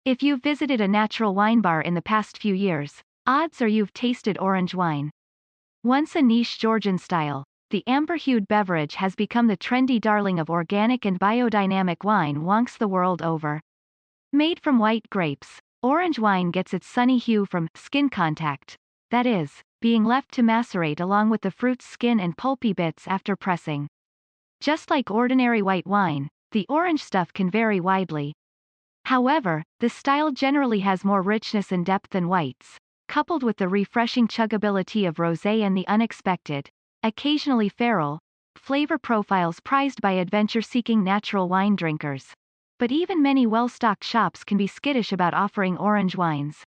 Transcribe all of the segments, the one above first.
If you've visited a natural wine bar in the past few years, odds are you've tasted orange wine. Once a niche Georgian style, the amber-hued beverage has become the trendy darling of organic and biodynamic wine wonks the world over. Made from white grapes, orange wine gets its sunny hue from skin contact, that is, being left to macerate along with the fruit's skin and pulpy bits after pressing. Just like ordinary white wine, the orange stuff can vary widely. However, this style generally has more richness and depth than whites, coupled with the refreshing chuggability of rosé and the unexpected, occasionally feral, flavor profiles prized by adventure-seeking natural wine drinkers. But even many well-stocked shops can be skittish about offering orange wines.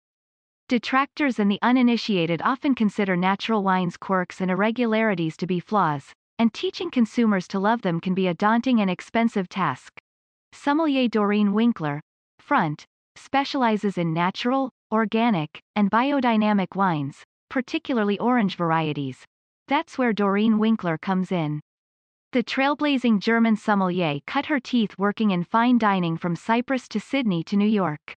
Detractors and the uninitiated often consider natural wines' quirks and irregularities to be flaws, and teaching consumers to love them can be a daunting and expensive task. Sommelier Doreen Winkler, Front, specializes in natural, organic, and biodynamic wines, particularly orange varieties. That's where Doreen Winkler comes in. The trailblazing German sommelier cut her teeth working in fine dining from Cyprus to Sydney to New York.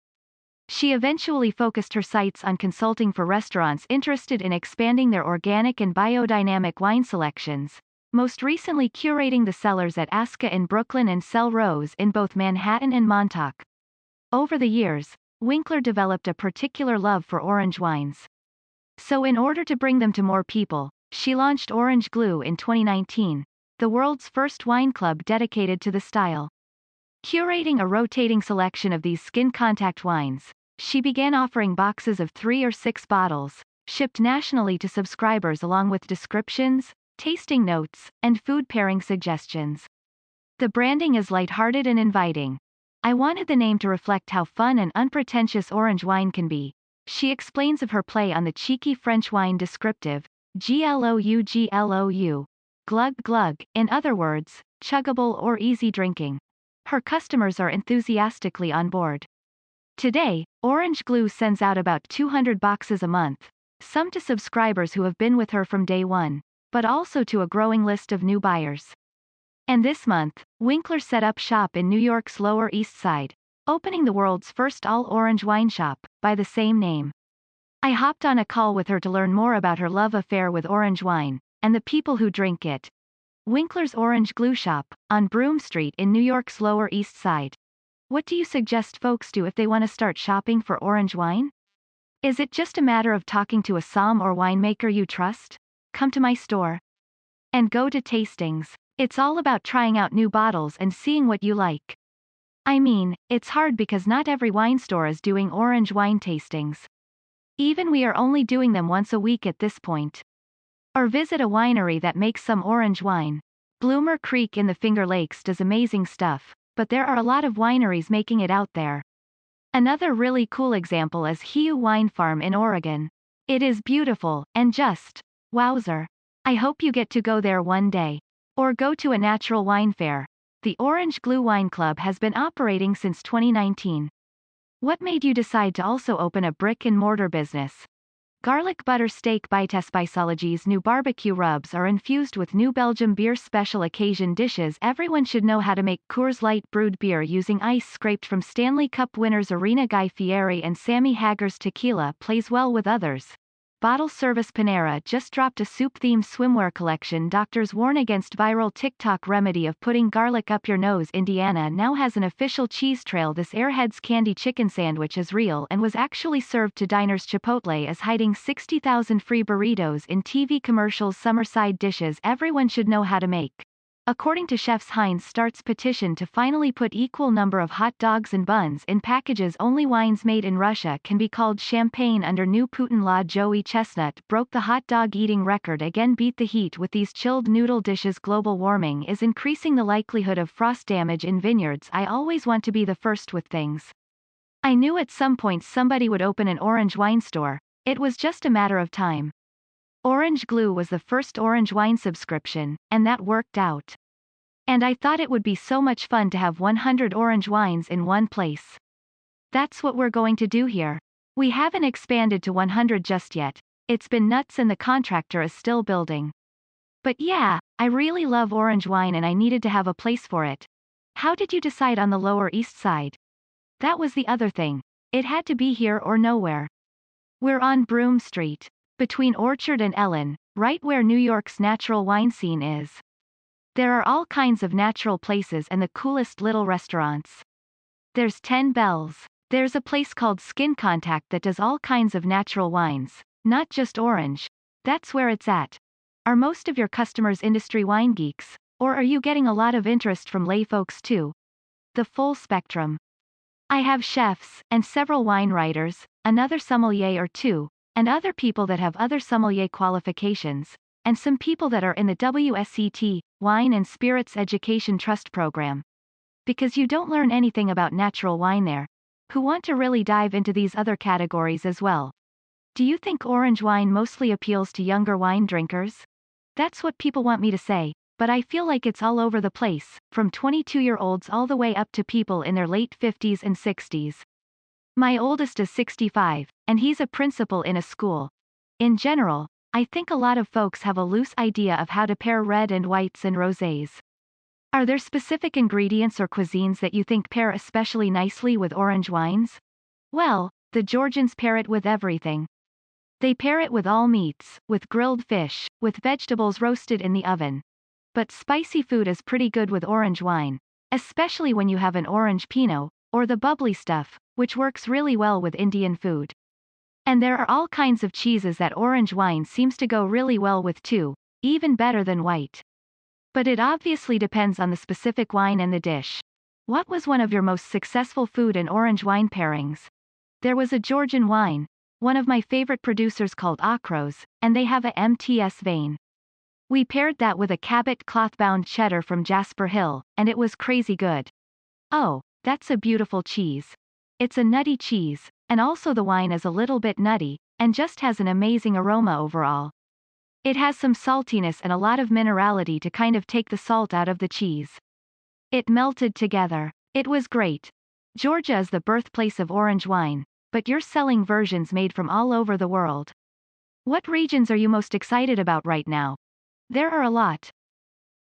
She eventually focused her sights on consulting for restaurants interested in expanding their organic and biodynamic wine selections, most recently curating the cellars at Asca in Brooklyn and Cell Rose in both Manhattan and Montauk. Over the years, Winkler developed a particular love for orange wines. So in order to bring them to more people, she launched Orange Glue in 2019, the world's first wine club dedicated to the style. Curating a rotating selection of these skin contact wines, she began offering boxes of 3 or 6 bottles, shipped nationally to subscribers along with descriptions, tasting notes, and food pairing suggestions. The branding is lighthearted and inviting. I wanted the name to reflect how fun and unpretentious orange wine can be. She explains of her play on the cheeky French wine descriptive, glou, glug glug, in other words, chuggable or easy drinking. Her customers are enthusiastically on board. Today, Orange Glue sends out about 200 boxes a month, some to subscribers who have been with her from day one, but also to a growing list of new buyers. And this month, Winkler set up shop in New York's Lower East Side, opening the world's first all-orange wine shop, by the same name. I hopped on a call with her to learn more about her love affair with orange wine, and the people who drink it. Winkler's Orange Glue Shop, on Broome Street in New York's Lower East Side. What do you suggest folks do if they want to start shopping for orange wine? Is it just a matter of talking to a som or winemaker you trust? Come to my store. And go to tastings. It's all about trying out new bottles and seeing what you like. I mean, it's hard because not every wine store is doing orange wine tastings. Even we are only doing them once a week at this point. Or visit a winery that makes some orange wine. Bloomer Creek in the Finger Lakes does amazing stuff, but there are a lot of wineries making it out there. Another really cool example is Hiu Wine Farm in Oregon. It is beautiful, and just, wowzer. I hope you get to go there one day. Or go to a natural wine fair. The Orange Glue Wine Club has been operating since 2019. What made you decide to also open a brick-and-mortar business? Garlic butter steak bites. Biology's new barbecue rubs are infused with New Belgium beer special occasion dishes. Everyone should know how to make Coors Light brewed beer using ice scraped from Stanley Cup winners Arena Guy Fieri and Sammy Hagar's tequila plays well with others. Bottle service. Panera just dropped a soup-themed swimwear collection. Doctors warn against viral TikTok remedy of putting garlic up your nose. Indiana now has an official cheese trail. This Airheads candy chicken sandwich is real and was actually served to diners. Chipotle is hiding 60,000 free burritos in TV commercials. Summer side dishes everyone should know how to make. According to chefs, Heinz starts petition to finally put equal number of hot dogs and buns in packages. Only wines made in Russia can be called champagne under new Putin law. Joey Chestnut broke the hot dog eating record again. Beat the heat with these chilled noodle dishes. Global warming is increasing the likelihood of frost damage in vineyards. I always want to be the first with things. I knew at some point somebody would open an orange wine store. It was just a matter of time. Orange Glue was the first orange wine subscription, and that worked out. And I thought it would be so much fun to have 100 orange wines in one place. That's what we're going to do here. We haven't expanded to 100 just yet. It's been nuts and the contractor is still building. But yeah, I really love orange wine and I needed to have a place for it. How did you decide on the Lower East Side? That was the other thing. It had to be here or nowhere. We're on Broome Street, between Orchard and Ellen, right where New York's natural wine scene is. There are all kinds of natural places and the coolest little restaurants. There's 10 Bells. There's a place called Skin Contact that does all kinds of natural wines, not just orange. That's where it's at. Are most of your customers industry wine geeks, or are you getting a lot of interest from lay folks too? The full spectrum. I have chefs, and several wine writers, another sommelier or two, and other people that have other sommelier qualifications, and some people that are in the WSET, Wine and Spirits Education Trust program. Because you don't learn anything about natural wine there, who want to really dive into these other categories as well. Do you think orange wine mostly appeals to younger wine drinkers? That's what people want me to say, but I feel like it's all over the place, from 22-year-olds all the way up to people in their late 50s and 60s. My oldest is 65, and he's a principal in a school. In general, I think a lot of folks have a loose idea of how to pair red and whites and rosés. Are there specific ingredients or cuisines that you think pair especially nicely with orange wines? Well, the Georgians pair it with everything. They pair it with all meats, with grilled fish, with vegetables roasted in the oven. But spicy food is pretty good with orange wine, especially when you have an orange pinot, or the bubbly stuff, which works really well with Indian food. And there are all kinds of cheeses that orange wine seems to go really well with too, even better than white. But it obviously depends on the specific wine and the dish. What was one of your most successful food and orange wine pairings? There was a Georgian wine, one of my favorite producers called Akros, and they have a MTS vein. We paired that with a Cabot cloth-bound cheddar from Jasper Hill, and it was crazy good. Oh, that's a beautiful cheese. It's a nutty cheese, and also the wine is a little bit nutty, and just has an amazing aroma overall. It has some saltiness and a lot of minerality to kind of take the salt out of the cheese. It melted together. It was great. Georgia is the birthplace of orange wine, but you're selling versions made from all over the world. What regions are you most excited about right now? There are a lot.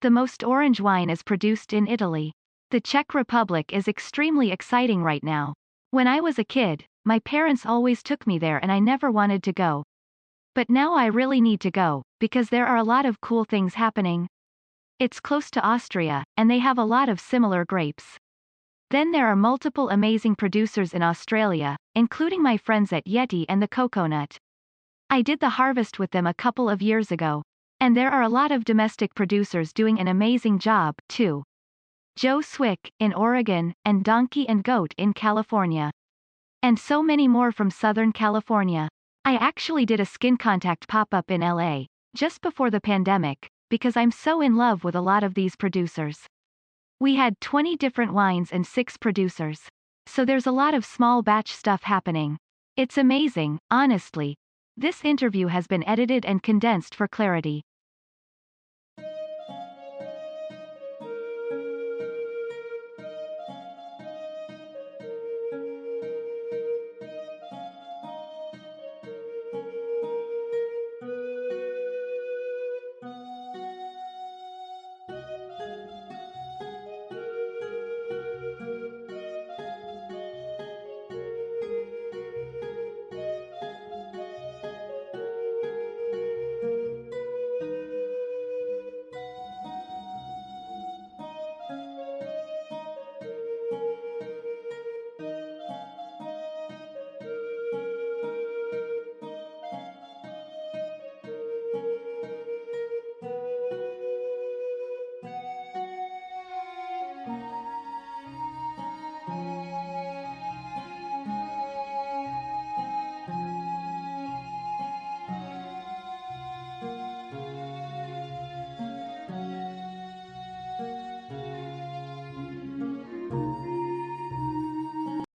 The most orange wine is produced in Italy. The Czech Republic is extremely exciting right now. When I was a kid, my parents always took me there and I never wanted to go. But now I really need to go, because there are a lot of cool things happening. It's close to Austria, and they have a lot of similar grapes. Then there are multiple amazing producers in Australia, including my friends at Yeti and the Coconut. I did the harvest with them a couple of years ago. And there are a lot of domestic producers doing an amazing job, too. Joe Swick, in Oregon, and Donkey and Goat in California. And so many more from Southern California. I actually did a Skin Contact pop-up in LA, just before the pandemic, because I'm so in love with a lot of these producers. We had 20 different wines and 6 producers. So there's a lot of small batch stuff happening. It's amazing, honestly. This interview has been edited and condensed for clarity.